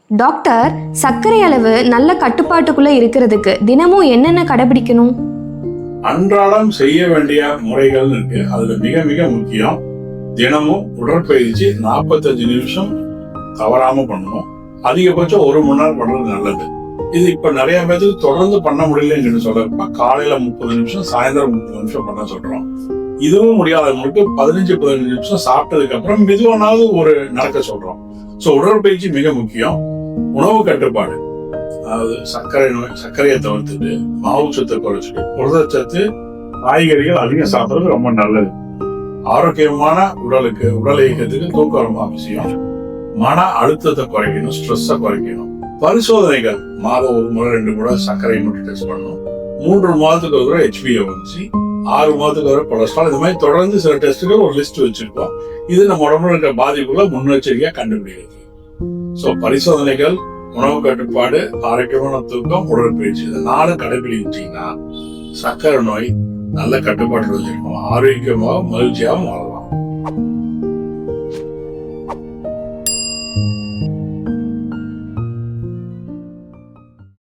Doctor, சர்க்கரை அளவு நல்ல கட்டுப்பாட்டுக்குள்ள இருக்கிறதுக்கு தினமும் என்னென்ன கடைபிடிக்கணும்? அன்றாடம் செய்ய வேண்டிய முறைகள் இருக்கு. அதுல மிக மிக முக்கியம், தினமும் உடற்பயிற்சி 45 நிமிஷம் தவறாம பண்ணணும். அதிகபட்சம் 1 மணி நேரம் பண்றது நல்லது. இது இப்ப நிறைய பேருக்கு தொடர்ந்து பண்ண முடியலன்னு சொல்றப்ப காலையில 30 நிமிஷம், சாயந்தரம் 30 நிமிஷம் பண்ண சொல்றோம். இதுவும் முடியாதவங்களுக்கு 15 நிமிஷம் சாப்பிட்டதுக்கு அப்புறம் மெதுவானாவது ஒரு நடக்க சொல்றோம். சோ உடற்பயிற்சி மிக முக்கியம். உணவு கட்டுப்பாடு, அதாவது சர்க்கரையை தவிர்த்துட்டு மாவு சத்தை குறைச்சிட்டு புரதச்சத்து, காய்கறிகள் அதிகம் சாப்பிடுறது ரொம்ப நல்லது. ஆரோக்கியமான உடலுக்கு, உடல் இயக்கத்துக்கு தூக்கம் ரொம்ப அவசியம். மன அழுத்தத்தை குறைக்கணும், ஸ்ட்ரெஸ்ஸை குறைக்கணும். பரிசோதனைகள் மாதம் 1 முறை 2 முறை சர்க்கரை மட்டும் டெஸ்ட் பண்ணணும். 3 மாதத்துக்கு ஒரு HbA1c, 6 மாதத்துக்கு ஒரு கொலஸ்ட்ரால். இது மாதிரி தொடர்ந்து சில டெஸ்ட்டுகள் ஒரு லிஸ்ட் வச்சிருக்கோம். இது நம்ம உடம்புல இருக்கிற பாதிப்புகளை முன்னெச்சரிக்கையா கண்டுபிடிக்கிறது. சோ பரிசோதனைகள், உணவு கட்டுப்பாடு, ஆரோக்கியமான தூக்கம், உடற்பயிற்சி, இந்த 4 கடைபிடிச்சிங்கன்னா சர்க்கரை நோய் நல்ல கட்டுப்பாட்டில் வச்சிருக்கோம். ஆரோக்கியமாகவும் மகிழ்ச்சியாகவும் வாழலாம்.